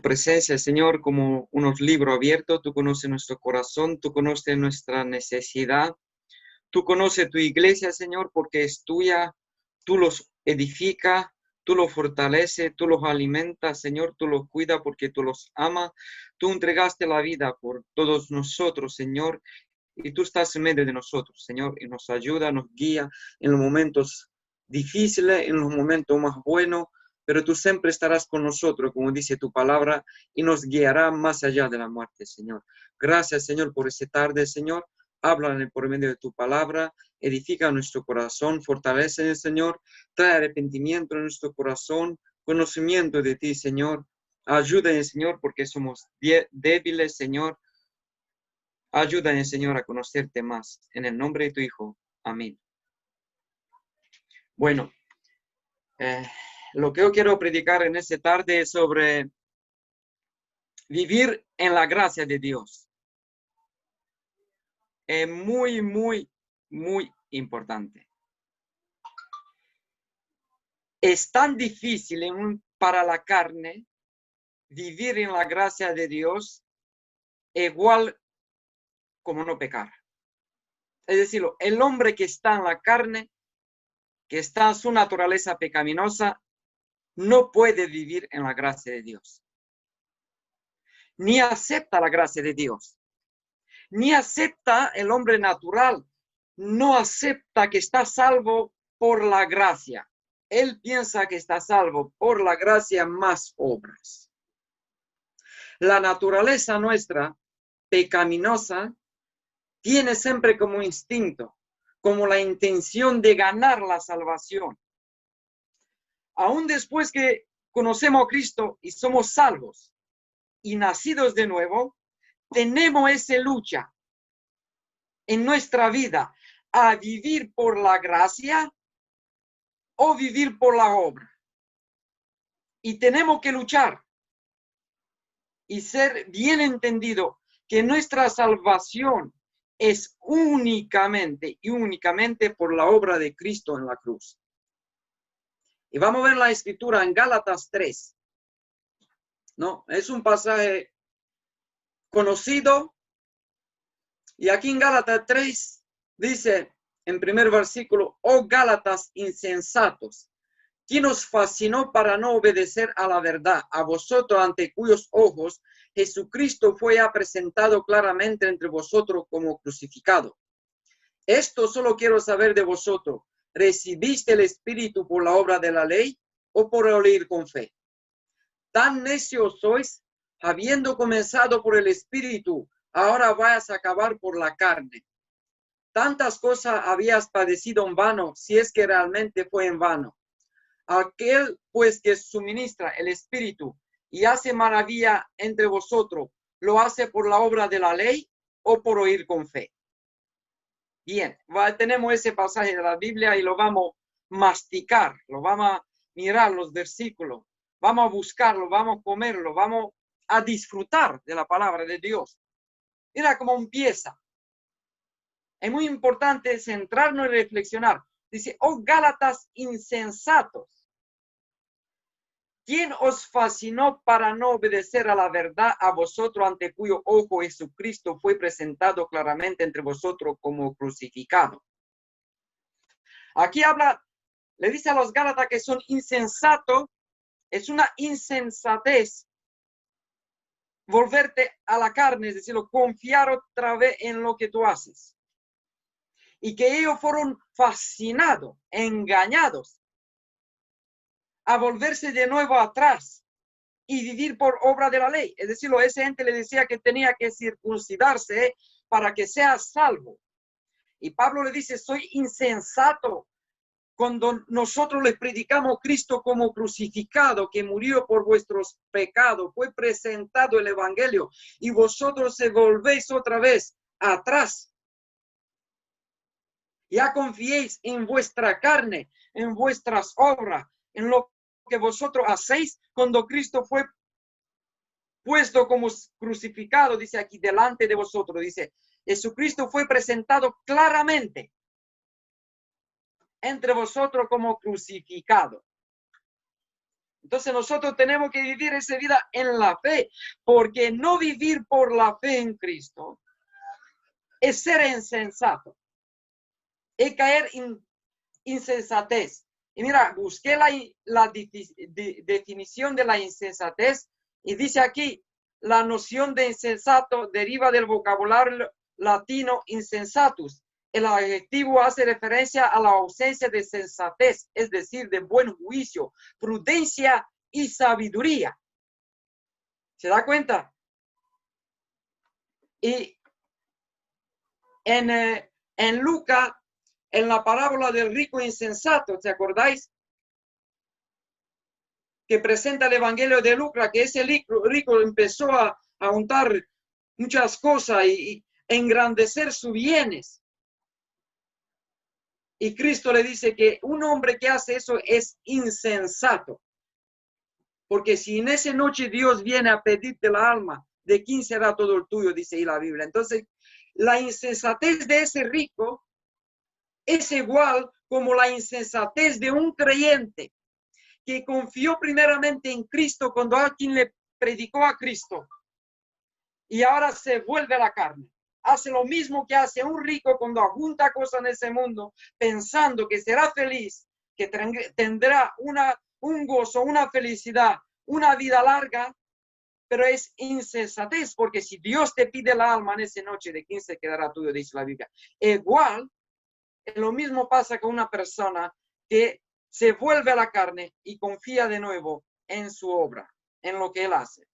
Presencia, Señor, como unos libros abiertos. Tú conoces nuestro corazón, tú conoces nuestra necesidad, tú conoces tu iglesia, Señor, porque es tuya. Tú los edificas, tú los fortaleces, tú los alimentas, Señor, tú los cuidas porque tú los amas. Tú entregaste la vida por todos nosotros, Señor, y tú estás en medio de nosotros, Señor, y nos ayuda, nos guía en los momentos difíciles, en los momentos más buenos, pero tú siempre estarás con nosotros, como dice tu palabra, y nos guiará más allá de la muerte, Señor. Gracias, Señor, por esta tarde, Señor. Háblale por medio de tu palabra, edifica nuestro corazón, fortalece, Señor, trae arrepentimiento en nuestro corazón, conocimiento de ti, Señor. Ayúdame, Señor, porque somos débiles, Señor. Ayúdame, Señor, a conocerte más. En el nombre de tu Hijo. Amén. Bueno, lo que yo quiero predicar en esta tarde es sobre vivir en la gracia de Dios. Es muy, muy, muy importante. Es tan difícil para la carne vivir en la gracia de Dios, igual como no pecar. Es decir, el hombre que está en la carne, que está en su naturaleza pecaminosa, no puede vivir en la gracia de Dios. Ni acepta la gracia de Dios. Ni acepta el hombre natural. No acepta que está salvo por la gracia. Él piensa que está salvo por la gracia más obras. La naturaleza nuestra, pecaminosa, tiene siempre como instinto, como la intención de ganar la salvación. Aún después que conocemos a Cristo y somos salvos y nacidos de nuevo, tenemos esa lucha en nuestra vida a vivir por la gracia o vivir por la obra. Y tenemos que luchar y ser bien entendido que nuestra salvación es únicamente y únicamente por la obra de Cristo en la cruz. Y vamos a ver la escritura en Gálatas 3. ¿No? Es un pasaje conocido. Y aquí en Gálatas 3 dice, en primer versículo, oh Gálatas insensatos, ¿quién os fascinó para no obedecer a la verdad? A vosotros ante cuyos ojos Jesucristo fue presentado claramente entre vosotros como crucificado. Esto solo quiero saber de vosotros. ¿Recibiste el Espíritu por la obra de la ley o por oír con fe? Tan necios sois, habiendo comenzado por el Espíritu, ahora vais a acabar por la carne. Tantas cosas habías padecido en vano, si es que realmente fue en vano. Aquel pues que suministra el Espíritu y hace maravilla entre vosotros, ¿lo hace por la obra de la ley o por oír con fe? Bien, tenemos ese pasaje de la Biblia y lo vamos a masticar, lo vamos a mirar los versículos, vamos a buscarlo, vamos a comerlo, vamos a disfrutar de la palabra de Dios. Mira cómo empieza. Es muy importante centrarnos y reflexionar. Dice, oh Gálatas insensatos, ¿quién os fascinó para no obedecer a la verdad a vosotros ante cuyo ojo Jesucristo fue presentado claramente entre vosotros como crucificado? Aquí habla, le dice a los Gálatas que son insensatos, es una insensatez volverte a la carne, es decir, confiar otra vez en lo que tú haces. Y que ellos fueron fascinados, engañados, a volverse de nuevo atrás y vivir por obra de la ley. Es decir, ese gente le decía que tenía que circuncidarse para que sea salvo. Y Pablo le dice, soy insensato cuando nosotros les predicamos a Cristo como crucificado, que murió por vuestros pecados, fue presentado el evangelio y vosotros se volvéis otra vez atrás. Ya confiéis en vuestra carne, en vuestras obras, en lo que vosotros hacéis cuando Cristo fue puesto como crucificado, dice aquí, delante de vosotros. Dice, Jesucristo fue presentado claramente entre vosotros como crucificado. Entonces nosotros tenemos que vivir esa vida en la fe, porque no vivir por la fe en Cristo es ser insensato, es caer en insensatez. Y mira, busqué la definición de la insensatez y dice aquí, la noción de insensato deriva del vocabulario latino insensatus. El adjetivo hace referencia a la ausencia de sensatez, es decir, de buen juicio, prudencia y sabiduría. ¿Se da cuenta? Y en Lucas, en la parábola del rico insensato, ¿te acordáis? Que presenta el Evangelio de Lucas, que ese rico empezó a juntar muchas cosas y engrandecer sus bienes. Y Cristo le dice que un hombre que hace eso es insensato. Porque si en esa noche Dios viene a pedirte la alma, ¿de quién será todo el tuyo? Dice ahí la Biblia. Entonces, la insensatez de ese rico es igual como la insensatez de un creyente que confió primeramente en Cristo cuando alguien le predicó a Cristo y ahora se vuelve a la carne. Hace lo mismo que hace un rico cuando junta cosas en ese mundo, pensando que será feliz, que tendrá un gozo, una felicidad, una vida larga, pero es insensatez, porque si Dios te pide la alma en esa noche, ¿de quién se quedará tuyo? Dice la Biblia. Igual, lo mismo pasa con una persona que se vuelve a la carne y confía de nuevo en su obra, en lo que él hace.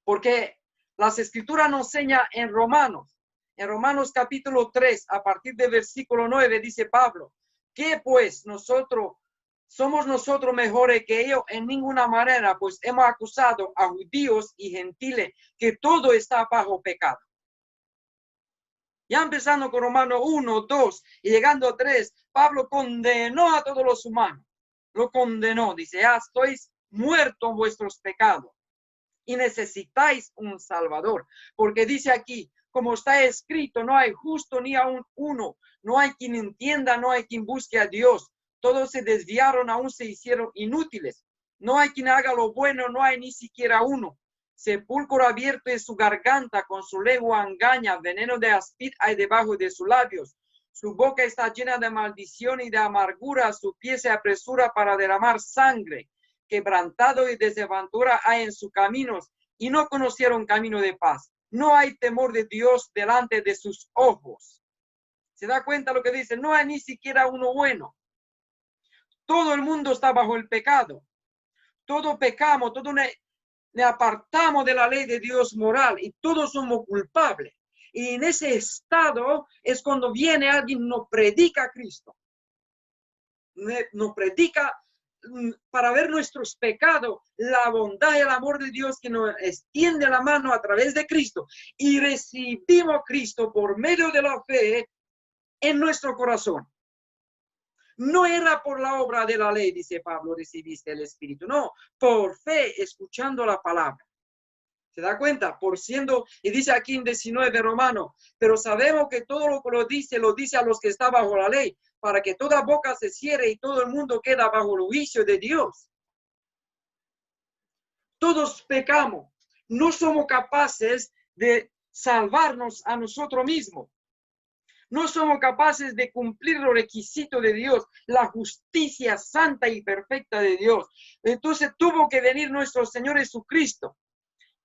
Porque las escrituras nos enseñan en Romanos capítulo 3, a partir del versículo 9, dice Pablo, que pues somos nosotros mejores que ellos en ninguna manera, pues hemos acusado a judíos y gentiles que todo está bajo pecado. Ya empezando con Romanos 1, 2 y llegando a 3, Pablo condenó a todos los humanos. Lo condenó, dice, ya estáis muertos en vuestros pecados y necesitáis un Salvador. Porque dice aquí, como está escrito, no hay justo ni aún uno, no hay quien entienda, no hay quien busque a Dios. Todos se desviaron, aún se hicieron inútiles. No hay quien haga lo bueno, no hay ni siquiera uno. Sepulcro abierto en su garganta, con su lengua engaña, veneno de áspid hay debajo de sus labios. Su boca está llena de maldición y de amargura, su pie se apresura para derramar sangre. Quebrantado y desventura hay en sus caminos, y no conocieron camino de paz. No hay temor de Dios delante de sus ojos. ¿Se da cuenta lo que dice? No hay ni siquiera uno bueno. Todo el mundo está bajo el pecado. Todos pecamos, todos le apartamos de la ley de Dios moral y todos somos culpables. Y en ese estado es cuando viene alguien, nos predica a Cristo. Nos predica para ver nuestros pecados, la bondad y el amor de Dios que nos extiende la mano a través de Cristo y recibimos a Cristo por medio de la fe en nuestro corazón. No era por la obra de la ley, dice Pablo, recibiste el Espíritu. No, por fe, escuchando la palabra. ¿Se da cuenta? Por siendo, y dice aquí en 19 Romano, pero sabemos que todo lo que lo dice a los que están bajo la ley, para que toda boca se cierre y todo el mundo queda bajo el juicio de Dios. Todos pecamos. No somos capaces de salvarnos a nosotros mismos. No somos capaces de cumplir los requisitos de Dios, la justicia santa y perfecta de Dios. Entonces tuvo que venir nuestro Señor Jesucristo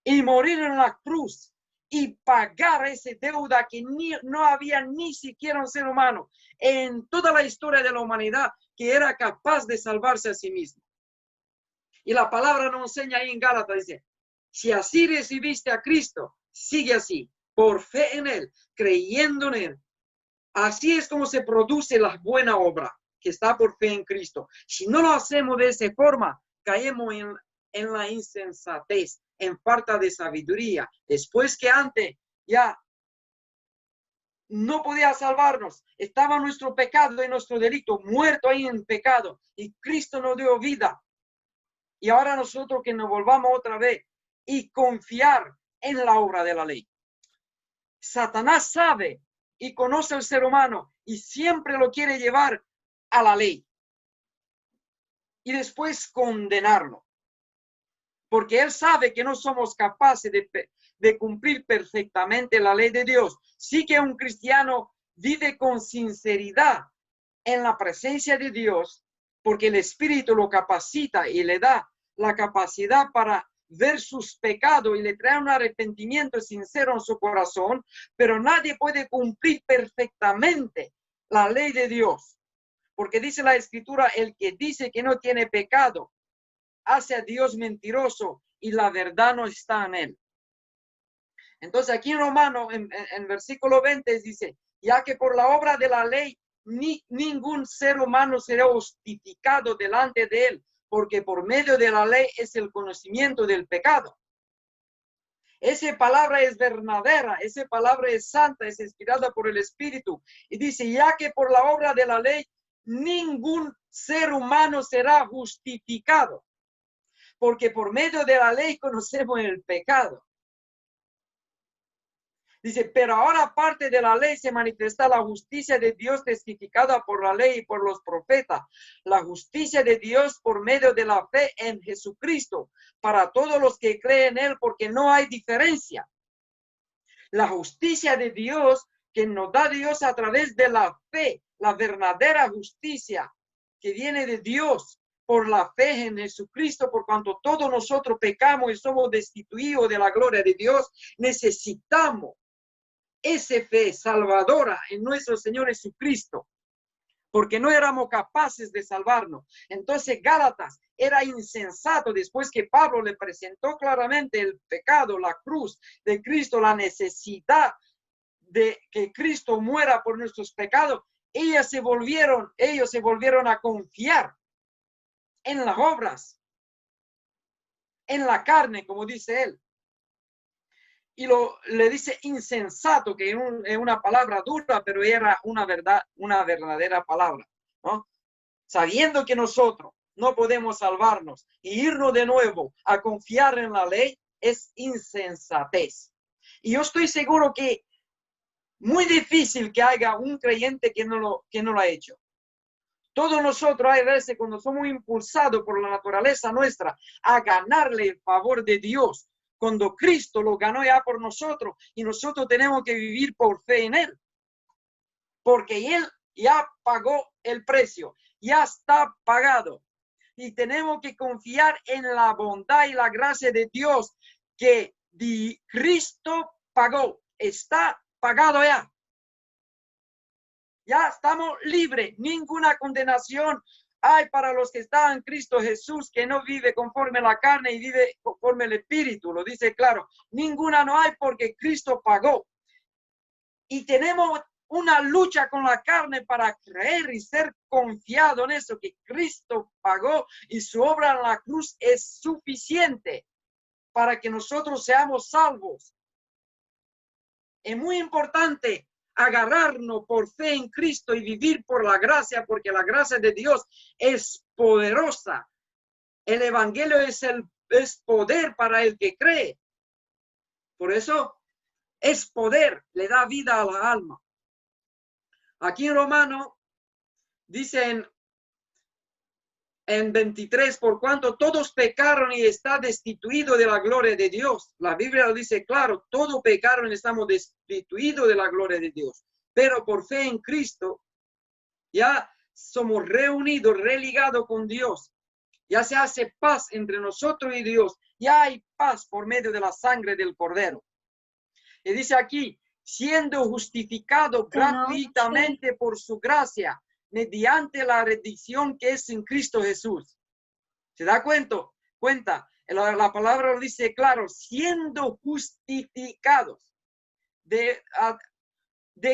y morir en la cruz y pagar esa deuda que no había ni siquiera un ser humano en toda la historia de la humanidad que era capaz de salvarse a sí mismo. Y la palabra nos enseña ahí en Gálatas, dice, si así recibiste a Cristo, sigue así, por fe en Él, creyendo en Él. Así es como se produce la buena obra, que está por fe en Cristo. Si no lo hacemos de esa forma, caemos en la insensatez, en falta de sabiduría. Después que antes ya no podía salvarnos, estaba nuestro pecado y nuestro delito, muerto ahí en pecado, y Cristo nos dio vida. Y ahora nosotros que nos volvamos otra vez y confiar en la obra de la ley. Satanás sabe y conoce al ser humano y siempre lo quiere llevar a la ley. y después condenarlo. Porque Él sabe que no somos capaces de cumplir perfectamente la ley de Dios. Sí que un cristiano vive con sinceridad en la presencia de Dios, porque el Espíritu lo capacita y le da la capacidad para ver sus pecados y le trae un arrepentimiento sincero en su corazón, pero nadie puede cumplir perfectamente la ley de Dios. Porque dice la Escritura, el que dice que no tiene pecado, hace a Dios mentiroso y la verdad no está en él. Entonces aquí en Romano, en versículo 20 dice, ya que por la obra de la ley, ningún ser humano será justificado delante de él, porque por medio de la ley es el conocimiento del pecado. Esa palabra es verdadera, esa palabra es santa, es inspirada por el Espíritu. Y dice, ya que por la obra de la ley, ningún ser humano será justificado, porque por medio de la ley conocemos el pecado. Dice, pero ahora aparte de la ley se manifiesta la justicia de Dios testificada por la ley y por los profetas. La justicia de Dios por medio de la fe en Jesucristo para todos los que creen en Él, porque no hay diferencia. La justicia de Dios que nos da Dios a través de la fe, la verdadera justicia que viene de Dios por la fe en Jesucristo, por cuanto todos nosotros pecamos y somos destituidos de la gloria de Dios, necesitamos esa fe salvadora en nuestro Señor Jesucristo, porque no éramos capaces de salvarnos. Entonces Gálatas era insensato después que Pablo le presentó claramente el pecado, la cruz de Cristo, la necesidad de que Cristo muera por nuestros pecados. Ellos se volvieron a confiar en las obras, en la carne, como dice él. Y le dice insensato, que es una palabra dura, pero era una verdadera palabra, ¿no? Sabiendo que nosotros no podemos salvarnos y irnos de nuevo a confiar en la ley es insensatez. Y yo estoy seguro que muy difícil que haya un creyente que no lo ha hecho. Todos nosotros hay veces cuando somos impulsados por la naturaleza nuestra a ganarle el favor de Dios, cuando Cristo lo ganó ya por nosotros y nosotros tenemos que vivir por fe en Él. Porque Él ya pagó el precio, ya está pagado. Y tenemos que confiar en la bondad y la gracia de Dios que Cristo pagó. Está pagado ya. Ya estamos libres, ninguna condenación hay para los que están en Cristo Jesús, que no vive conforme a la carne y vive conforme al Espíritu. Lo dice claro, ninguna no hay porque Cristo pagó. Y tenemos una lucha con la carne para creer y ser confiado en eso, que Cristo pagó y su obra en la cruz es suficiente para que nosotros seamos salvos. Es muy importante agarrarnos por fe en Cristo y vivir por la gracia, porque la gracia de Dios es poderosa. El evangelio es poder para el que cree. Por eso es poder, le da vida a la alma. Aquí en Romano dicen en 23, por cuanto todos pecaron y está destituido de la gloria de Dios. La Biblia lo dice claro, todos pecaron y estamos destituidos de la gloria de Dios. Pero por fe en Cristo, ya somos reunidos, religados con Dios. Ya se hace paz entre nosotros y Dios. Ya hay paz por medio de la sangre del Cordero. Y dice aquí, siendo justificado gratuitamente por su gracia, mediante la redención que es en Cristo Jesús. ¿Se da cuenta? La palabra lo dice claro, siendo justificados. ¿De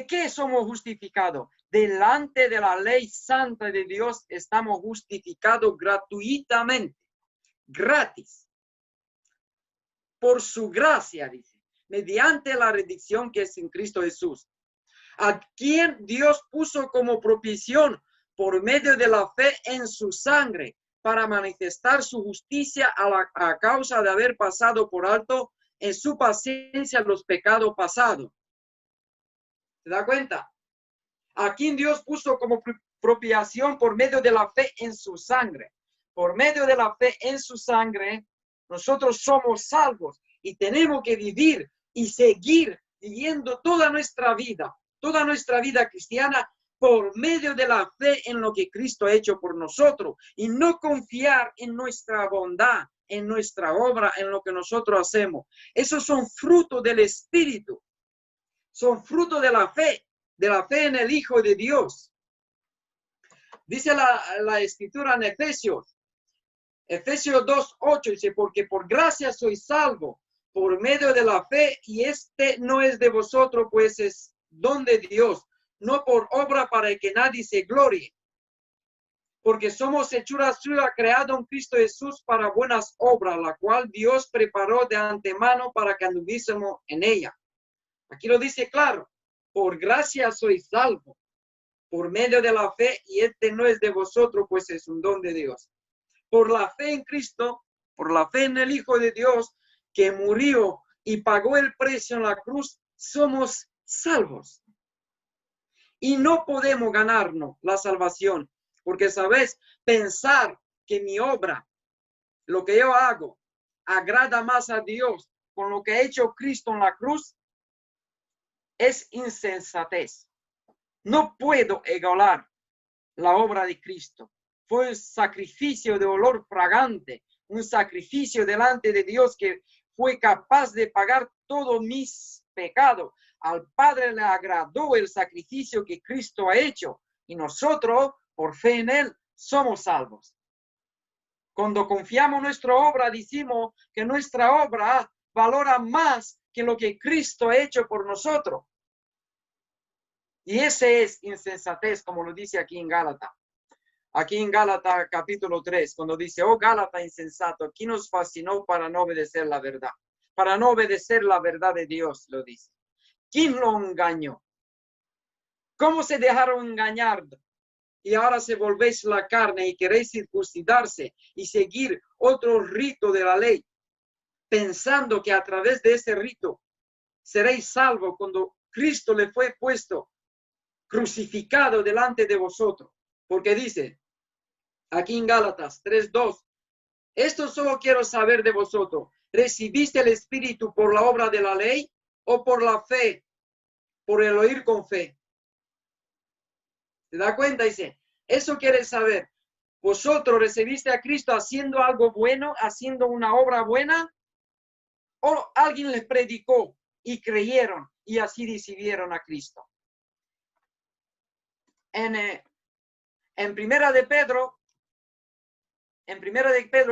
qué somos justificados? Delante de la ley santa de Dios estamos justificados gratuitamente, gratis, por su gracia, dice, mediante la redención que es en Cristo Jesús, a quien Dios puso como propiciación por medio de la fe en su sangre, para manifestar su justicia a causa de haber pasado por alto en su paciencia los pecados pasados. ¿Se da cuenta? A quien Dios puso como propiciación por medio de la fe en su sangre. por medio de la fe en su sangre, nosotros somos salvos y tenemos que vivir y seguir viviendo toda nuestra vida cristiana por medio de la fe en lo que Cristo ha hecho por nosotros y no confiar en nuestra bondad, en nuestra obra, en lo que nosotros hacemos. Esos son frutos del Espíritu, son frutos de la fe en el Hijo de Dios. Dice la Escritura en Efesios 2:8, dice, porque por gracia soy salvo por medio de la fe, y este no es de vosotros, pues es don de Dios, no por obra para que nadie se glorie, porque somos hechura suya, creado en Cristo Jesús para buenas obras, la cual Dios preparó de antemano para que anduviésemos en ella. Aquí lo dice claro, por gracia soy salvo por medio de la fe, y este no es de vosotros, pues es un don de Dios. Por la fe en Cristo, por la fe en el Hijo de Dios, que murió y pagó el precio en la cruz, somos salvos. Y no podemos ganarnos la salvación, porque, ¿sabes? Pensar que mi obra, lo que yo hago, agrada más a Dios con lo que ha hecho Cristo en la cruz, es insensatez. No puedo igualar la obra de Cristo. Fue un sacrificio de olor fragante, un sacrificio delante de Dios que fue capaz de pagar todos mis pecados. Al Padre le agradó el sacrificio que Cristo ha hecho y nosotros, por fe en Él, somos salvos. Cuando confiamos en nuestra obra, decimos que nuestra obra valora más que lo que Cristo ha hecho por nosotros. Y ese es insensatez, como lo dice aquí en Gálatas. Aquí en Gálatas capítulo 3, cuando dice, oh Gálata insensato, aquí nos fascinó para no obedecer la verdad. Para no obedecer la verdad de Dios, lo dice. ¿Quién lo engañó? ¿Cómo se dejaron engañar? Y ahora se volvéis la carne y queréis circuncidarse y seguir otro rito de la ley, pensando que a través de ese rito seréis salvos cuando Cristo le fue puesto crucificado delante de vosotros. Porque dice, aquí en Gálatas 3:2, esto solo quiero saber de vosotros, ¿recibiste el Espíritu por la obra de la ley o por la fe, por el oír con fe? ¿Se da cuenta? Dice, eso quiere saber, ¿vosotros recibiste a Cristo haciendo algo bueno, haciendo una obra buena? ¿O alguien les predicó y creyeron y así recibieron a Cristo? En Primera de Pedro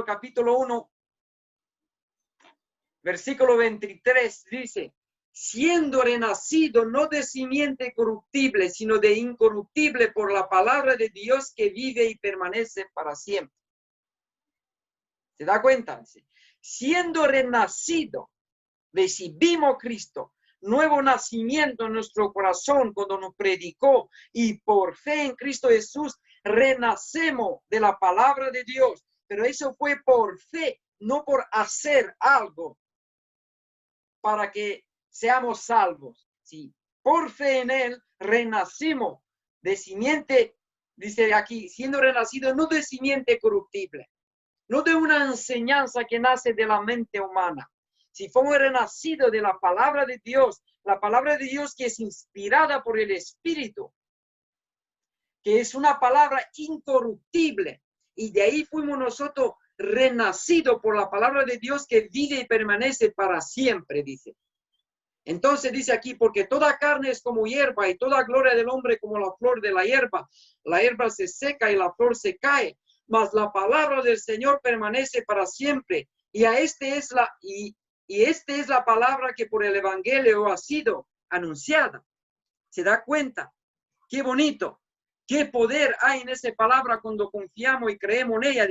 capítulo 1, versículo 23 dice, siendo renacido no de simiente corruptible, sino de incorruptible por la palabra de Dios que vive y permanece para siempre. ¿Se da cuenta? Siendo renacido, recibimos a Cristo, nuevo nacimiento en nuestro corazón cuando nos predicó, y por fe en Cristo Jesús renacemos de la palabra de Dios. Pero eso fue por fe, no por hacer algo para que seamos salvos. Sí, por fe en Él renacimos de simiente, dice aquí, siendo renacido no de simiente corruptible, no de una enseñanza que nace de la mente humana. Si fuimos renacidos de la palabra de Dios que es inspirada por el Espíritu, que es una palabra incorruptible, y de ahí fuimos nosotros renacidos por la palabra de Dios que vive y permanece para siempre, dice. Entonces dice aquí, porque toda carne es como hierba y toda gloria del hombre como la flor de la hierba. La hierba se seca y la flor se cae, mas la palabra del Señor permanece para siempre. Y esta es la palabra que por el Evangelio ha sido anunciada. ¿Se da cuenta? Qué bonito. Qué poder hay en esa palabra cuando confiamos y creemos en ella.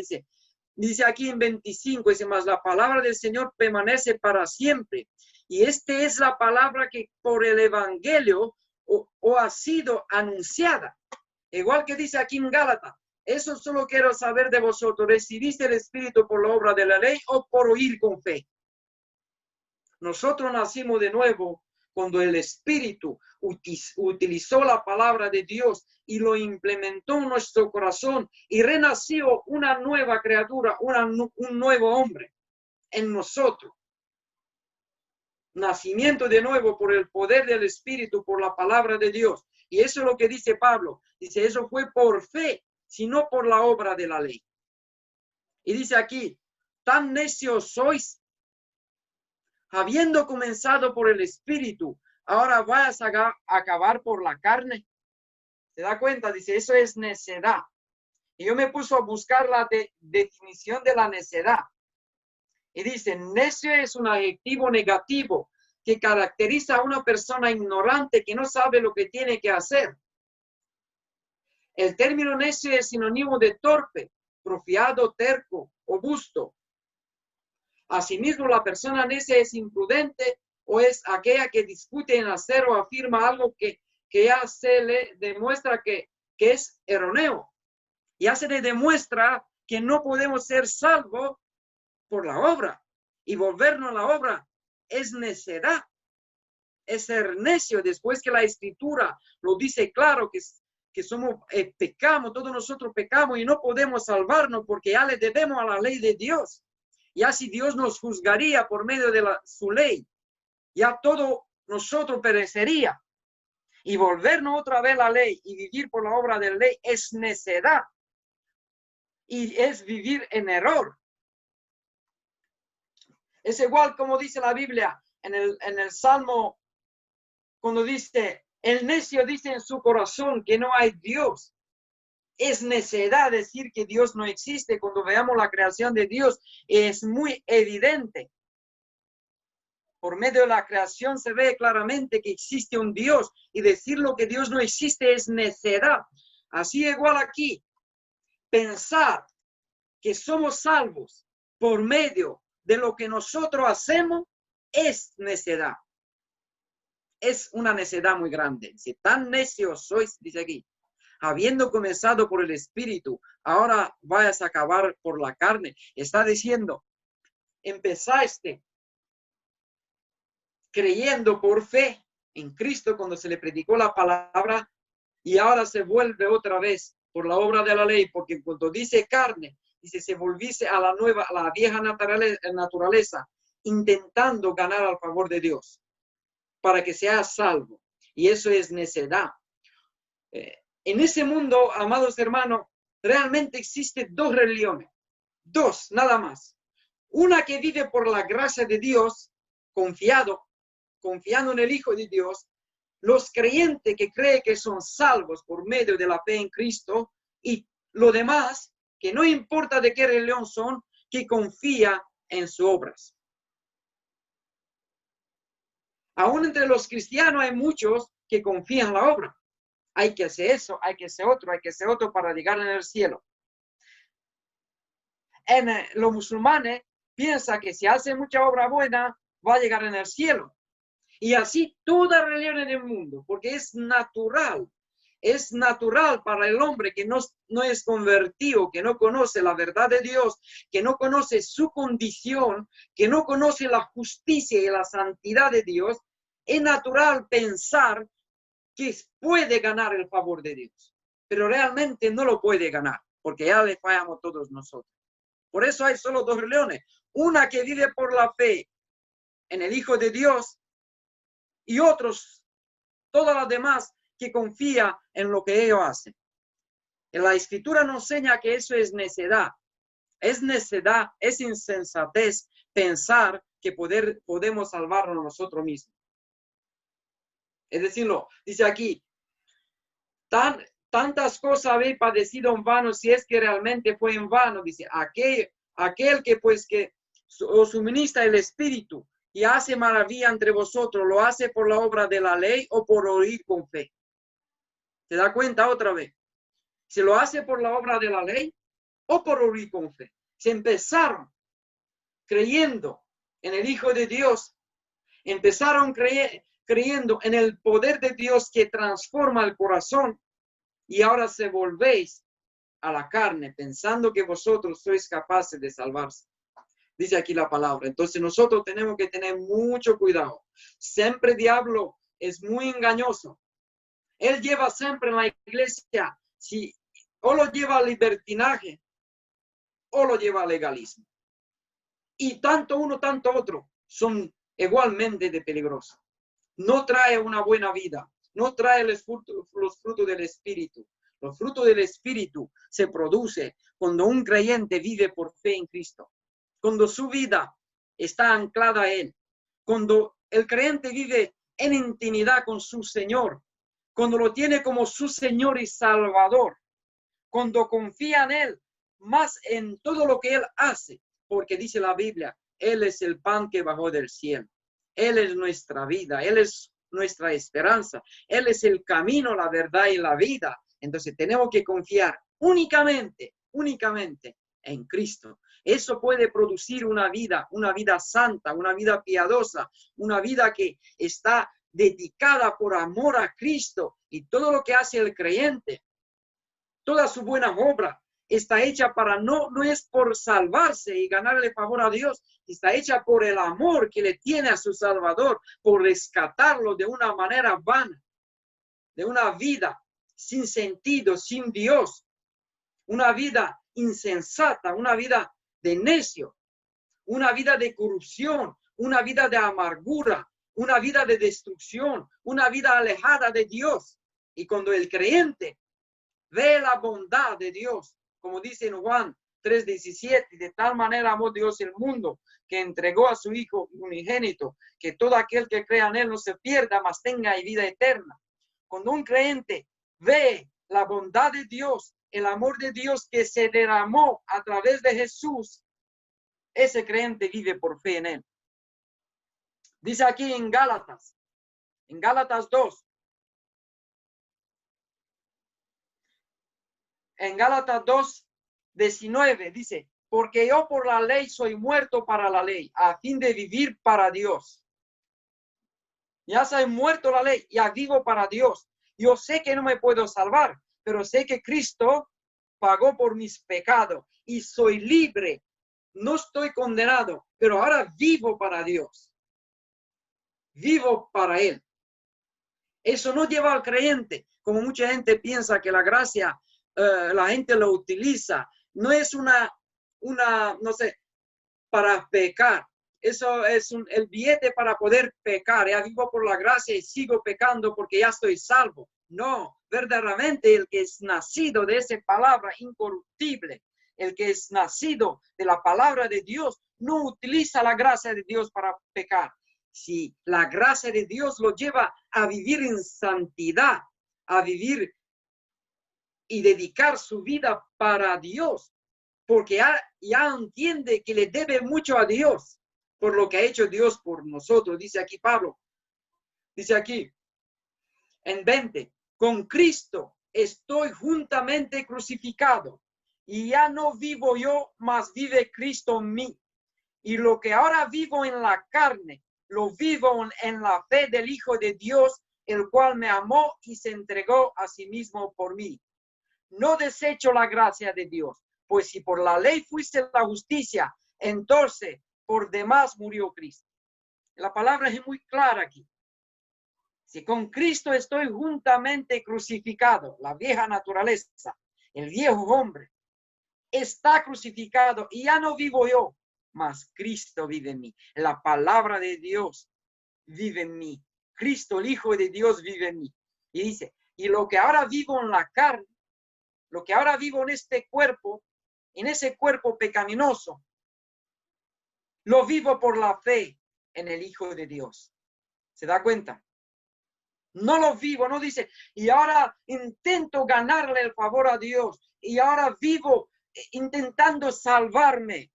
Dice aquí en 25, dice, mas la palabra del Señor permanece para siempre. Y esta es la palabra que por el Evangelio ha sido anunciada. Igual que dice aquí en Gálatas, eso solo quiero saber de vosotros. ¿Recibiste el Espíritu por la obra de la ley o por oír con fe? Nosotros nacimos de nuevo cuando el Espíritu utilizó la palabra de Dios y lo implementó en nuestro corazón y renació una nueva criatura, un nuevo hombre en nosotros. Nacimiento de nuevo por el poder del Espíritu, por la palabra de Dios. Y eso es lo que dice Pablo. Dice, eso fue por fe, sino por la obra de la ley. Y dice aquí, tan necios sois, habiendo comenzado por el Espíritu, ahora vas a acabar por la carne. ¿Se da cuenta? Dice, eso es necedad. Y yo me puse a buscar la definición de la necedad. Y dice, necio es un adjetivo negativo que caracteriza a una persona ignorante que no sabe lo que tiene que hacer. El término necio es sinónimo de torpe, porfiado, terco o busto. Asimismo, la persona necia es imprudente o es aquella que discute en hacer o afirma algo que ya se le demuestra que es erróneo. Ya se le demuestra que no podemos ser salvos por la obra. Y volvernos a la obra es necedad. Es ser necio después que la Escritura lo dice claro que somos, pecamos, todos nosotros pecamos y no podemos salvarnos porque ya le debemos a la ley de Dios. Ya si Dios nos juzgaría por medio de su ley, ya todo nosotros perecería. Y volvernos otra vez a la ley y vivir por la obra de la ley es necedad. Y es vivir en error. Es igual como dice la Biblia en el Salmo, cuando dice, el necio dice en su corazón que no hay Dios. Es necedad decir que Dios no existe. Cuando veamos la creación de Dios, es muy evidente. Por medio de la creación se ve claramente que existe un Dios. Y decir lo que Dios no existe es necedad. Así igual aquí. Pensar que somos salvos por medio de lo que nosotros hacemos es necedad. Es una necedad muy grande. Si tan necios sois, dice aquí, habiendo comenzado por el Espíritu, ahora vayas a acabar por la carne. Está diciendo, empezaste creyendo por fe en Cristo cuando se le predicó la palabra y ahora se vuelve otra vez por la obra de la ley, porque cuando dice carne, dice se volviese a la vieja naturaleza, intentando ganar al favor de Dios para que sea salvo. Y eso es necedad. En ese mundo, amados hermanos, realmente existen dos religiones. Dos, nada más. Una que vive por la gracia de Dios, confiando en el Hijo de Dios. Los creyentes que creen que son salvos por medio de la fe en Cristo. Y lo demás, que no importa de qué religión son, que confía en sus obras. Aún entre los cristianos hay muchos que confían en la obra. Hay que hacer eso, hay que hacer otro para llegar en el cielo. En los musulmanes piensan que si hace mucha obra buena, va a llegar en el cielo. Y así toda religión en el mundo, porque es natural. Es natural para el hombre que no es convertido, que no conoce la verdad de Dios, que no conoce su condición, que no conoce la justicia y la santidad de Dios. Es natural pensar que puede ganar el favor de Dios, pero realmente no lo puede ganar, porque ya le fallamos todos nosotros. Por eso hay solo dos religiones, una que vive por la fe en el Hijo de Dios y otros, todas las demás que confía en lo que ellos hacen. En la Escritura nos enseña que eso es necedad. Es necedad, es insensatez pensar que podemos salvarnos nosotros mismos. Es decirlo, dice aquí, tantas cosas habéis padecido en vano, si es que realmente fue en vano, dice, aquel que pues que os suministra el Espíritu y hace maravilla entre vosotros, ¿lo hace por la obra de la ley o por oír con fe? ¿Se da cuenta otra vez? ¿Se lo hace por la obra de la ley o por oír con fe? Se empezaron creyendo en el Hijo de Dios, empezaron creyendo en el poder de Dios que transforma el corazón y ahora se volvéis a la carne pensando que vosotros sois capaces de salvarse. Dice aquí la palabra. Entonces nosotros tenemos que tener mucho cuidado. Siempre el diablo es muy engañoso. Él lleva siempre en la iglesia, si o lo lleva al libertinaje o lo lleva al legalismo. Y tanto uno, tanto otro son igualmente de peligrosos. No trae una buena vida, no trae los frutos del Espíritu. Los frutos del Espíritu se producen cuando un creyente vive por fe en Cristo, cuando su vida está anclada a Él, cuando el creyente vive en intimidad con su Señor, cuando lo tiene como su Señor y Salvador, cuando confía en Él más en todo lo que Él hace, porque dice la Biblia, Él es el pan que bajó del cielo. Él es nuestra vida, Él es nuestra esperanza, Él es el camino, la verdad y la vida. Entonces tenemos que confiar únicamente en Cristo. Eso puede producir una vida santa, una vida piadosa, una vida que está dedicada por amor a Cristo, y todo lo que hace el creyente, toda su buena obra, está hecha para no es por salvarse y ganarle favor a Dios, está hecha por el amor que le tiene a su Salvador, por rescatarlo de una manera vana, de una vida sin sentido, sin Dios, una vida insensata, una vida de necio, una vida de corrupción, una vida de amargura, una vida de destrucción, una vida alejada de Dios. Y cuando el creyente ve la bondad de Dios, como dice en Juan 3:17, de tal manera amó Dios el mundo, que entregó a su Hijo unigénito, que todo aquel que crea en Él no se pierda, mas tenga vida eterna. Cuando un creyente ve la bondad de Dios, el amor de Dios que se derramó a través de Jesús, ese creyente vive por fe en Él. Dice aquí en Gálatas 2, en Gálatas 2:19 dice, porque yo por la ley soy muerto para la ley, a fin de vivir para Dios. Ya soy muerto la ley, ya vivo para Dios. Yo sé que no me puedo salvar, pero sé que Cristo pagó por mis pecados y soy libre. No estoy condenado, pero ahora vivo para Dios. Vivo para Él. Eso no lleva al creyente, como mucha gente piensa que la gracia, la gente lo utiliza. No es una, no sé, para pecar. Eso es el billete para poder pecar. Ya vivo por la gracia y sigo pecando porque ya estoy salvo. No, verdaderamente el que es nacido de esa palabra incorruptible, el que es nacido de la palabra de Dios, no utiliza la gracia de Dios para pecar. Si la gracia de Dios lo lleva a vivir en santidad, a vivir y dedicar su vida para Dios, porque ya entiende que le debe mucho a Dios por lo que ha hecho Dios por nosotros. Dice aquí Pablo, dice aquí en 20, con Cristo estoy juntamente crucificado y ya no vivo yo, mas vive Cristo en mí. Y lo que ahora vivo en la carne, lo vivo en la fe del Hijo de Dios, el cual me amó y se entregó a sí mismo por mí. No desecho la gracia de Dios, pues si por la ley fuiste la justicia, entonces por demás murió Cristo. La palabra es muy clara aquí. Si con Cristo estoy juntamente crucificado, la vieja naturaleza, el viejo hombre, está crucificado y ya no vivo yo, mas Cristo vive en mí. La palabra de Dios vive en mí. Cristo, el Hijo de Dios, vive en mí. Y dice, y lo que ahora vivo en la carne, lo que ahora vivo en este cuerpo, en ese cuerpo pecaminoso, lo vivo por la fe en el Hijo de Dios. ¿Se da cuenta? No lo vivo, no dice, y ahora intento ganarle el favor a Dios, y ahora vivo intentando salvarme,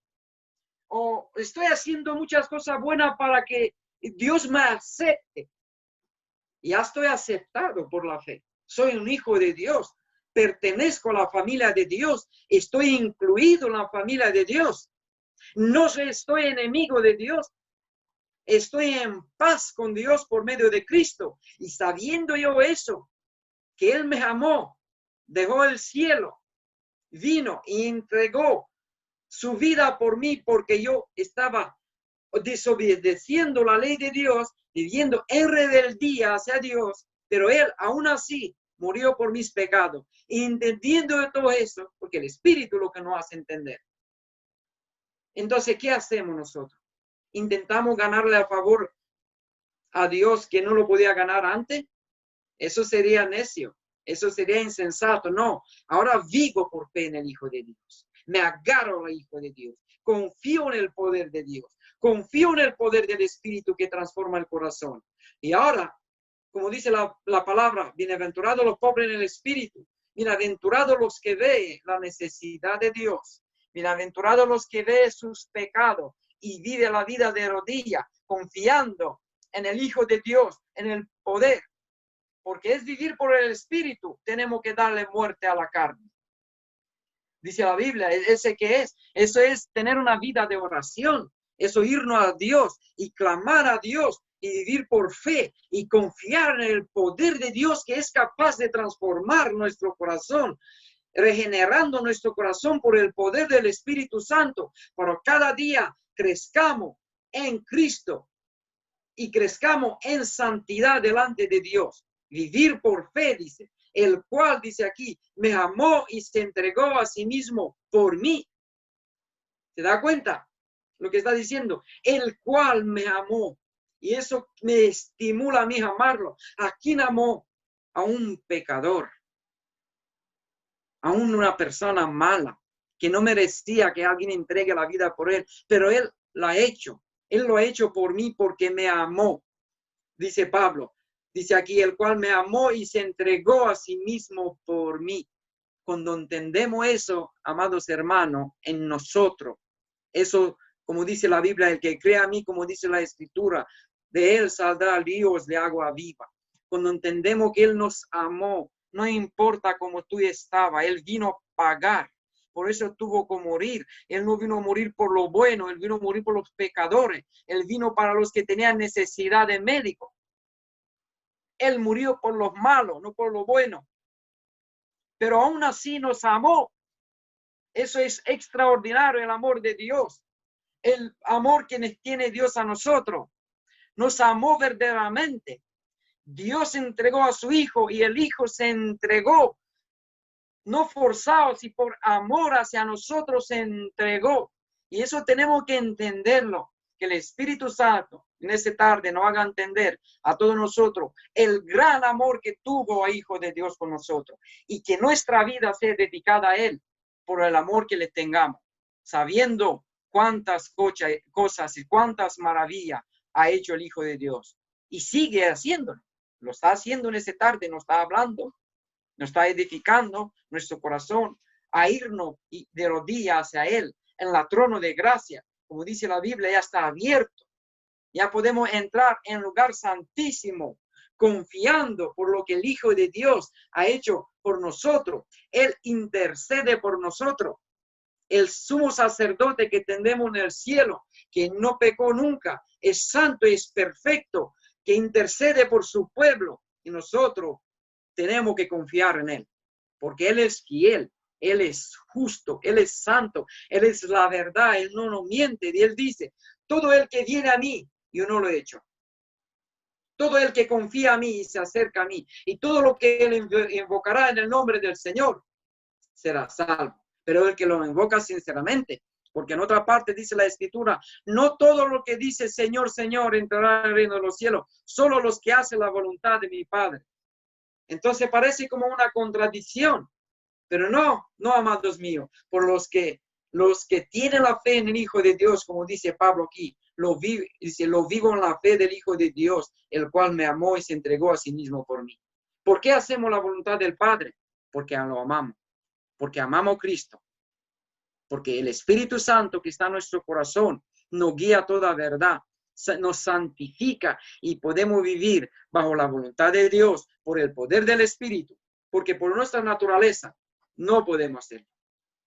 o estoy haciendo muchas cosas buenas para que Dios me acepte. Ya estoy aceptado por la fe. Soy un hijo de Dios. Pertenezco a la familia de Dios. Estoy incluido en la familia de Dios. No estoy enemigo de Dios. Estoy en paz con Dios por medio de Cristo. Y sabiendo yo eso, que Él me amó, dejó el cielo, vino y entregó su vida por mí porque yo estaba desobedeciendo la ley de Dios, viviendo en rebeldía hacia Dios, pero Él aún así murió por mis pecados. Y entendiendo de todo eso, porque el Espíritu lo que nos hace entender. Entonces, ¿qué hacemos nosotros? ¿Intentamos ganarle a favor a Dios que no lo podía ganar antes? Eso sería necio, eso sería insensato. No, ahora vivo por fe en el Hijo de Dios. Me agarro al Hijo de Dios. Confío en el poder de Dios. Confío en el poder del Espíritu que transforma el corazón. Y ahora, como dice la palabra, bienaventurados los pobres en el Espíritu. Bienaventurados los que ven la necesidad de Dios. Bienaventurados los que ven sus pecados y vive la vida de rodillas, confiando en el Hijo de Dios, en el poder. Porque es vivir por el Espíritu. Tenemos que darle muerte a la carne. Dice la Biblia, ¿ese qué es? Eso es tener una vida de oración. Eso irnos a Dios y clamar a Dios y vivir por fe y confiar en el poder de Dios que es capaz de transformar nuestro corazón, regenerando nuestro corazón por el poder del Espíritu Santo. Para cada día crezcamos en Cristo y crezcamos en santidad delante de Dios. Vivir por fe, dice, el cual, dice aquí, me amó y se entregó a sí mismo por mí. ¿Se da cuenta lo que está diciendo? El cual me amó. Y eso me estimula a mí a amarlo. ¿A quién amó? A un pecador. A una persona mala, que no merecía que alguien entregue la vida por él. Pero él la ha hecho. Él lo ha hecho por mí porque me amó. Dice Pablo. Dice aquí, el cual me amó y se entregó a sí mismo por mí. Cuando entendemos eso, amados hermanos, en nosotros, eso, como dice la Biblia, el que cree a mí, como dice la Escritura, de él saldrá ríos de agua viva. Cuando entendemos que él nos amó, no importa cómo tú estabas, él vino a pagar. Por eso tuvo que morir. Él no vino a morir por lo bueno, él vino a morir por los pecadores. Él vino para los que tenían necesidad de médico. Él murió por los malos, no por lo bueno. Pero aún así nos amó. Eso es extraordinario, el amor de Dios. El amor que tiene Dios a nosotros. Nos amó verdaderamente. Dios entregó a su Hijo y el Hijo se entregó. No forzado, sino por amor hacia nosotros se entregó. Y eso tenemos que entenderlo. Que el Espíritu Santo en esta tarde nos haga entender a todos nosotros el gran amor que tuvo el Hijo de Dios con nosotros y que nuestra vida sea dedicada a Él por el amor que le tengamos, sabiendo cuántas cosas y cuántas maravillas ha hecho el Hijo de Dios y sigue haciéndolo. Lo está haciendo en esta tarde, nos está hablando, nos está edificando nuestro corazón a irnos de rodillas hacia Él en la trono de gracia. Como dice la Biblia, ya está abierto. Ya podemos entrar en lugar santísimo, confiando por lo que el Hijo de Dios ha hecho por nosotros. Él intercede por nosotros. El sumo sacerdote que tendemos en el cielo, que no pecó nunca, es santo y es perfecto, que intercede por su pueblo. Y nosotros tenemos que confiar en Él, porque Él es fiel. Él es justo, Él es santo, Él es la verdad, Él no nos miente. Y Él dice, todo el que viene a mí, yo no lo he hecho. Todo el que confía a mí y se acerca a mí, y todo lo que Él invocará en el nombre del Señor, será salvo. Pero el que lo invoca sinceramente, porque en otra parte dice la Escritura, no todo lo que dice Señor, Señor, entrará al reino de los cielos, solo los que hacen la voluntad de mi Padre. Entonces parece como una contradicción. Pero no, amados míos, por los que tienen la fe en el Hijo de Dios, como dice Pablo aquí, lo vivo en la fe del Hijo de Dios, el cual me amó y se entregó a sí mismo por mí. ¿Por qué hacemos la voluntad del Padre? Porque lo amamos, porque amamos a Cristo, porque el Espíritu Santo que está en nuestro corazón nos guía a toda verdad, nos santifica y podemos vivir bajo la voluntad de Dios por el poder del Espíritu, porque por nuestra naturaleza no podemos hacerlo.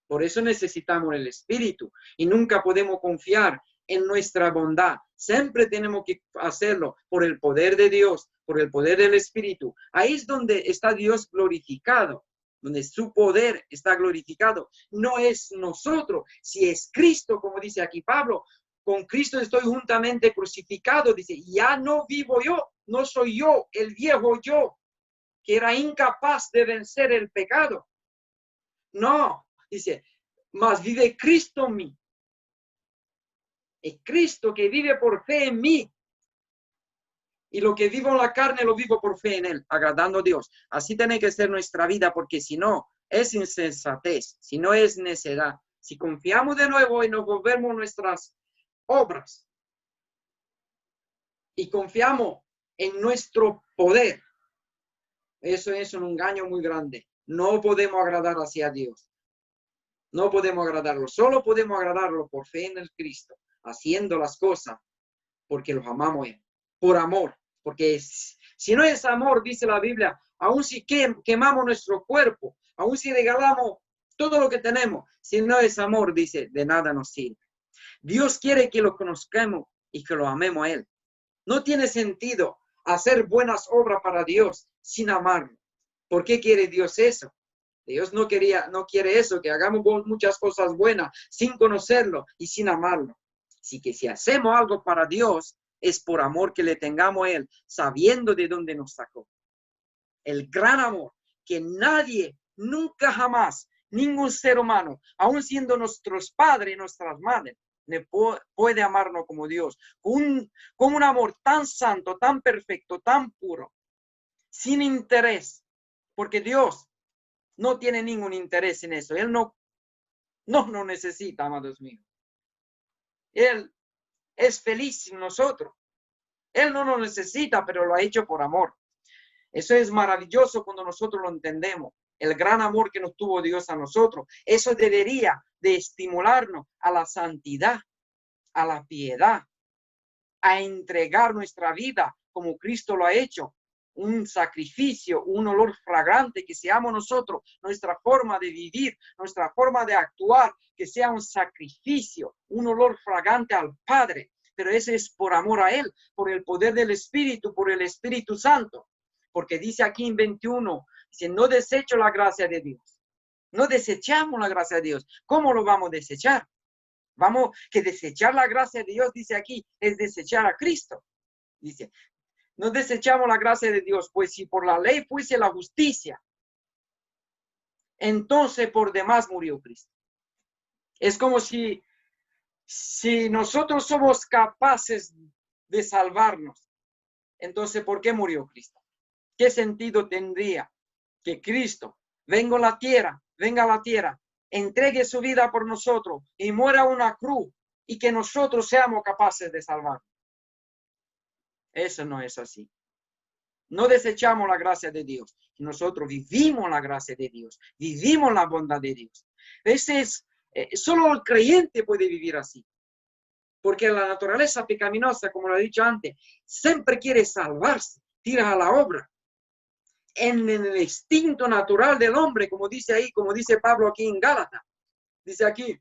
Por eso necesitamos el Espíritu y nunca podemos confiar en nuestra bondad. Siempre tenemos que hacerlo por el poder de Dios, por el poder del Espíritu. Ahí es donde está Dios glorificado. donde su poder está glorificado. No es nosotros, si es Cristo, como dice aquí Pablo, con Cristo estoy juntamente crucificado, dice, ya no vivo yo, no soy yo, el viejo yo, que era incapaz de vencer el pecado. No, dice, mas vive Cristo en mí. Es Cristo que vive por fe en mí. Y lo que vivo en la carne lo vivo por fe en Él, agradando a Dios. Así tiene que ser nuestra vida, porque si no, es insensatez, si no es necedad. Si confiamos de nuevo y nos volvemos nuestras obras y confiamos en nuestro poder, eso es un engaño muy grande. No podemos agradar hacia Dios. No podemos agradarlo. Solo podemos agradarlo por fe en el Cristo, haciendo las cosas porque los amamos Él. Por amor, porque si no es amor, dice la Biblia, aun si quemamos nuestro cuerpo, aun si regalamos todo lo que tenemos, si no es amor, dice, de nada nos sirve. Dios quiere que lo conozcamos y que lo amemos a Él. No tiene sentido hacer buenas obras para Dios sin amarlo. ¿Por qué quiere Dios eso? Dios no quiere eso, que hagamos muchas cosas buenas sin conocerlo y sin amarlo. Así que si hacemos algo para Dios, es por amor que le tengamos a Él, sabiendo de dónde nos sacó. El gran amor que nadie, nunca jamás, ningún ser humano, aun siendo nuestros padres y nuestras madres, puede amarnos como Dios. Con un amor tan santo, tan perfecto, tan puro, sin interés. Porque Dios no tiene ningún interés en eso. Él no necesita, amados míos. Él es feliz sin nosotros. Él no nos necesita, pero lo ha hecho por amor. Eso es maravilloso cuando nosotros lo entendemos. El gran amor que nos tuvo Dios a nosotros. Eso debería de estimularnos a la santidad, a la piedad, a entregar nuestra vida como Cristo lo ha hecho. Un sacrificio, un olor fragante, que seamos nosotros, nuestra forma de vivir, nuestra forma de actuar, que sea un sacrificio, un olor fragante al Padre. Pero ese es por amor a Él, por el poder del Espíritu, por el Espíritu Santo. Porque dice aquí en 21, dice, no desecho la gracia de Dios. No desechamos la gracia de Dios. ¿Cómo lo vamos a desechar? Que desechar la gracia de Dios, dice aquí, es desechar a Cristo. Dice, no desechamos la gracia de Dios, pues si por la ley fuese la justicia, entonces por demás murió Cristo. Es como si nosotros somos capaces de salvarnos, entonces ¿por qué murió Cristo? ¿Qué sentido tendría que Cristo venga a la tierra, entregue su vida por nosotros y muera en una cruz y que nosotros seamos capaces de salvarnos? Eso no es así. No desechamos la gracia de Dios. Nosotros vivimos la gracia de Dios. Vivimos la bondad de Dios. Solo el creyente puede vivir así. Porque la naturaleza pecaminosa, como lo he dicho antes, siempre quiere salvarse, tira a la obra. En el instinto natural del hombre, como dice ahí, como dice Pablo aquí en Gálatas. Dice aquí,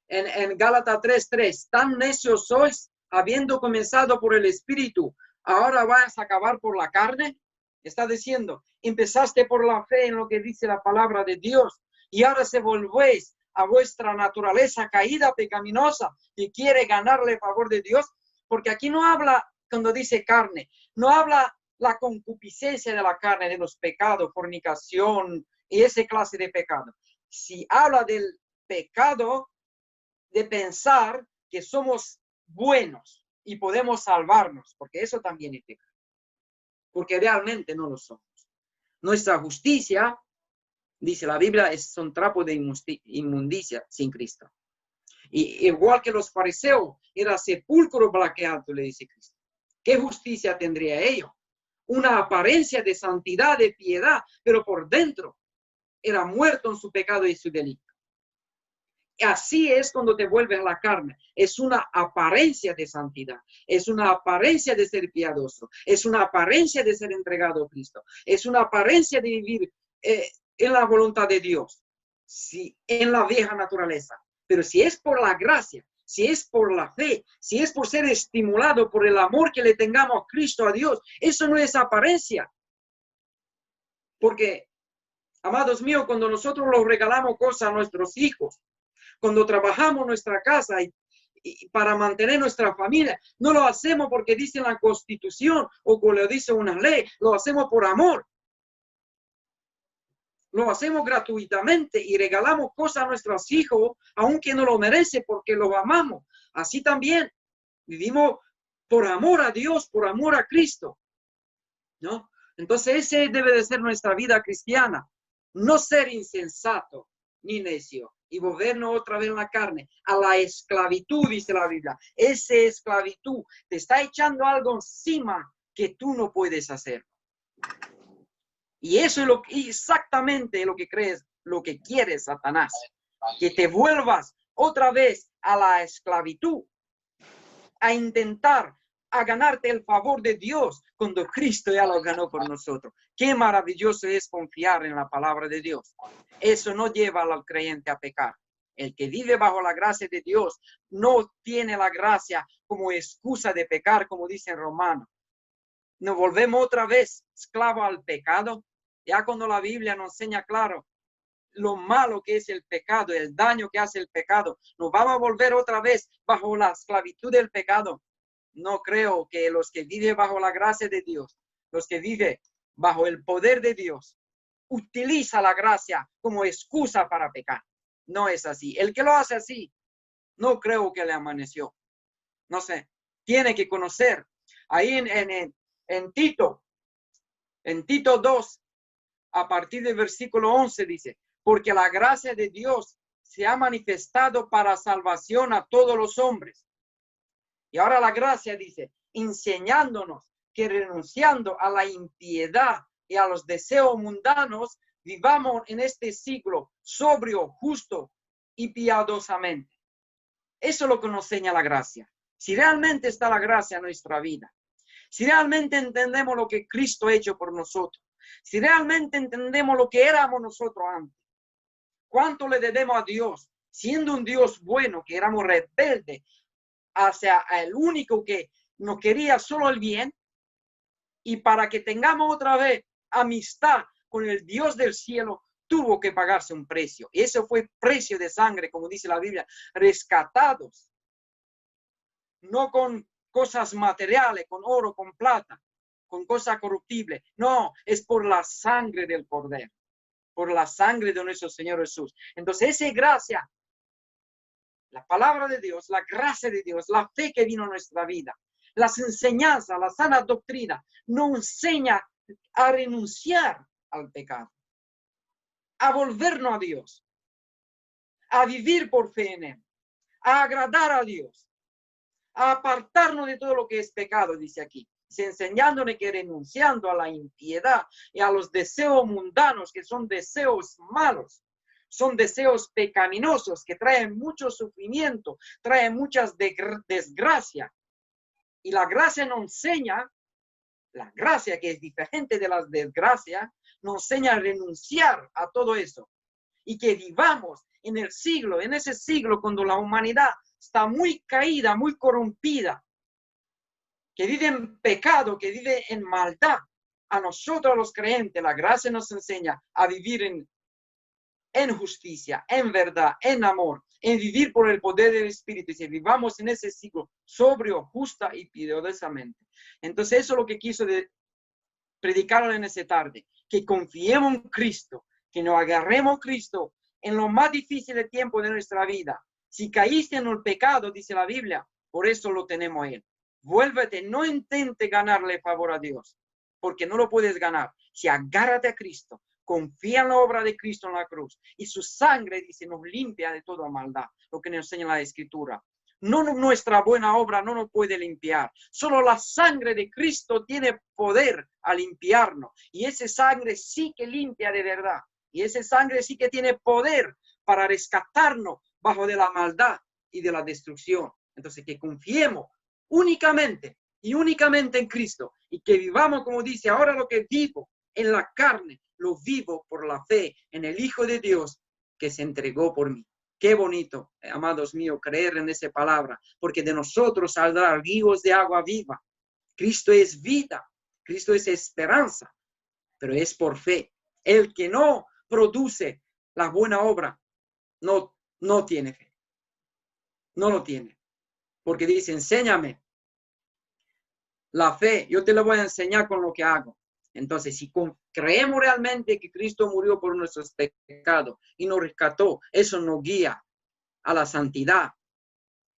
en Gálatas 3:3, tan necios sois, habiendo comenzado por el Espíritu, ahora vas a acabar por la carne. Está diciendo, empezaste por la fe en lo que dice la palabra de Dios y ahora se volvéis a vuestra naturaleza caída, pecaminosa, que quiere ganarle el favor de Dios. Porque aquí no habla, cuando dice carne, no habla la concupiscencia de la carne, de los pecados, fornicación y esa clase de pecado. Si habla del pecado de pensar que somos buenos y podemos salvarnos, porque eso también es pecado, porque realmente no lo somos. Nuestra justicia, dice la Biblia, es un trapo de inmundicia sin Cristo. Y igual que los fariseos, era sepulcro blanqueado, le dice Cristo. ¿Qué justicia tendría ellos? Una apariencia de santidad, de piedad, pero por dentro era muerto en su pecado y su delito. Así es cuando te vuelves la carne. Es una apariencia de santidad. Es una apariencia de ser piadoso. Es una apariencia de ser entregado a Cristo. Es una apariencia de vivir en la voluntad de Dios. Sí, en la vieja naturaleza. Pero si es por la gracia, si es por la fe, si es por ser estimulado por el amor que le tengamos a Cristo, a Dios, eso no es apariencia. Porque Amados míos, cuando nosotros los regalamos cosas a nuestros hijos, cuando trabajamos nuestra casa y para mantener nuestra familia, no lo hacemos porque dice la Constitución o como lo dice una ley, lo hacemos por amor. Lo hacemos gratuitamente y regalamos cosas a nuestros hijos, aunque no lo merece porque los amamos. Así también vivimos por amor a Dios, por amor a Cristo, ¿no? Entonces ese debe de ser nuestra vida cristiana. No ser insensato ni necio y volvernos otra vez en la carne, a la esclavitud, dice la Biblia. Esa esclavitud te está echando algo encima que tú no puedes hacer. Y eso es exactamente lo que crees, lo que quiere Satanás. Que te vuelvas otra vez a la esclavitud, a intentar a ganarte el favor de Dios cuando Cristo ya lo ganó por nosotros. Qué maravilloso es confiar en la palabra de Dios. Eso no lleva al creyente a pecar. El que vive bajo la gracia de Dios no tiene la gracia como excusa de pecar, como dice en Romanos. Nos volvemos otra vez esclavos al pecado. Ya cuando la Biblia nos enseña claro lo malo que es el pecado, el daño que hace el pecado, nos vamos a volver otra vez bajo la esclavitud del pecado. No creo que los que viven bajo la gracia de Dios, los que viven bajo el poder de Dios, utiliza la gracia como excusa para pecar. No es así. El que lo hace así, no creo que le amaneció. No sé, tiene que conocer. Ahí en Tito 2, a partir del versículo 11 dice, porque la gracia de Dios se ha manifestado para salvación a todos los hombres. Y ahora la gracia dice, enseñándonos que renunciando a la impiedad y a los deseos mundanos, vivamos en este siglo sobrio, justo y piadosamente. Eso es lo que nos enseña la gracia. Si realmente está la gracia en nuestra vida, si realmente entendemos lo que Cristo ha hecho por nosotros, si realmente entendemos lo que éramos nosotros antes, cuánto le debemos a Dios, siendo un Dios bueno, que éramos rebeldes hacia el único que nos quería solo el bien, y para que tengamos otra vez amistad con el Dios del cielo, tuvo que pagarse un precio. Y eso fue precio de sangre, como dice la Biblia, rescatados, no con cosas materiales, con oro, con plata, con cosas corruptibles. No, es por la sangre del Cordero, por la sangre de nuestro Señor Jesús. Entonces, esa gracia, la palabra de Dios, la gracia de Dios, la fe que vino a nuestra vida, las enseñanzas, la sana doctrina, nos enseña a renunciar al pecado, a volvernos a Dios, a vivir por fe en Él, a agradar a Dios, a apartarnos de todo lo que es pecado, dice aquí, enseñándonos que renunciando a la impiedad y a los deseos mundanos, que son deseos malos, son deseos pecaminosos que traen mucho sufrimiento, traen muchas desgracias. Y la gracia nos enseña, la gracia que es diferente de las desgracias, nos enseña a renunciar a todo eso. Y que vivamos en el siglo, en ese siglo cuando la humanidad está muy caída, muy corrompida, que vive en pecado, que vive en maldad. A nosotros los creyentes, la gracia nos enseña a vivir en justicia, en verdad, en amor, en vivir por el poder del Espíritu. Y si vivamos en ese siglo sobrio, justa y piadosamente. Entonces eso es lo que quiso predicar en esa tarde, que confiemos en Cristo, que nos agarremos a Cristo en lo más difícil de tiempo de nuestra vida. Si caíste en el pecado, dice la Biblia, por eso lo tenemos a Él. Vuélvete, no intente ganarle favor a Dios, porque no lo puedes ganar. Si agárrate a Cristo, confía en la obra de Cristo en la cruz, y su sangre, dice, nos limpia de toda maldad, lo que nos enseña la Escritura. No, nuestra buena obra no nos puede limpiar. Solo la sangre de Cristo tiene poder a limpiarnos. Y esa sangre sí que limpia de verdad. Y esa sangre sí que tiene poder para rescatarnos bajo de la maldad y de la destrucción. Entonces, que confiemos únicamente y únicamente en Cristo. Y que vivamos, como dice, ahora lo que vivo en la carne, lo vivo por la fe en el Hijo de Dios que se entregó por mí. Qué bonito, amados míos, creer en esa palabra, porque de nosotros saldrá ríos de agua viva. Cristo es vida, Cristo es esperanza, pero es por fe. El que no produce la buena obra, no tiene fe. No lo tiene. Porque dice, enséñame la fe, yo te lo voy a enseñar con lo que hago. Entonces, si creemos realmente que Cristo murió por nuestros pecados y nos rescató, eso nos guía a la santidad,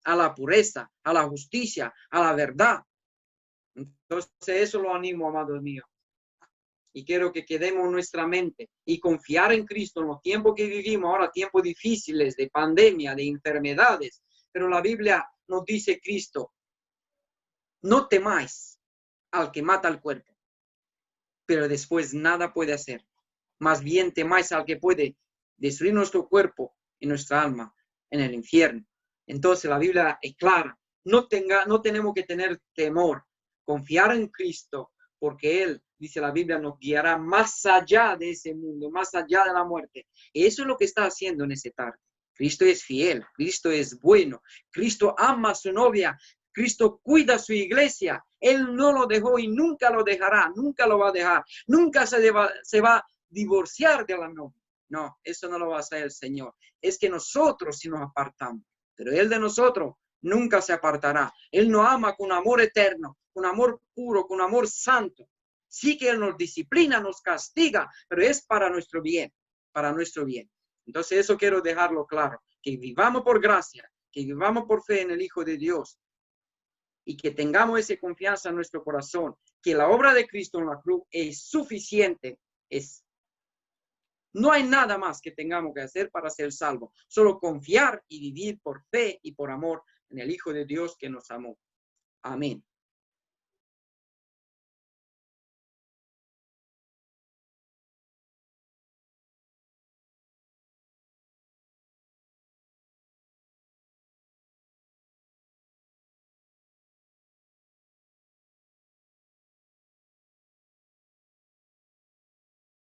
a la pureza, a la justicia, a la verdad. Entonces, eso lo animo, amados míos. Y quiero que quedemos en nuestra mente y confiar en Cristo en los tiempos que vivimos, ahora tiempos difíciles de pandemia, de enfermedades. Pero la Biblia nos dice Cristo, no temáis al que mata el cuerpo, pero después nada puede hacer. Más bien temáis al que puede destruir nuestro cuerpo y nuestra alma en el infierno. Entonces la Biblia es clara. No tenemos que tener temor. Confiar en Cristo, porque Él, dice la Biblia, nos guiará más allá de ese mundo, más allá de la muerte. Y eso es lo que está haciendo en ese tarde. Cristo es fiel, Cristo es bueno, Cristo ama a su novia, Cristo cuida a su iglesia. Él no lo dejó y nunca lo dejará, nunca lo va a dejar, nunca se va a divorciar de la novia. No, eso no lo va a hacer el Señor. Es que nosotros sí nos apartamos, pero Él de nosotros nunca se apartará. Él nos ama con amor eterno, con amor puro, con amor santo. Sí que Él nos disciplina, nos castiga, pero es para nuestro bien, para nuestro bien. Entonces eso quiero dejarlo claro, que vivamos por gracia, que vivamos por fe en el Hijo de Dios y que tengamos esa confianza en nuestro corazón, que la obra de Cristo en la cruz es suficiente, no hay nada más que tengamos que hacer para ser salvos, solo confiar y vivir por fe y por amor en el Hijo de Dios que nos amó. Amén.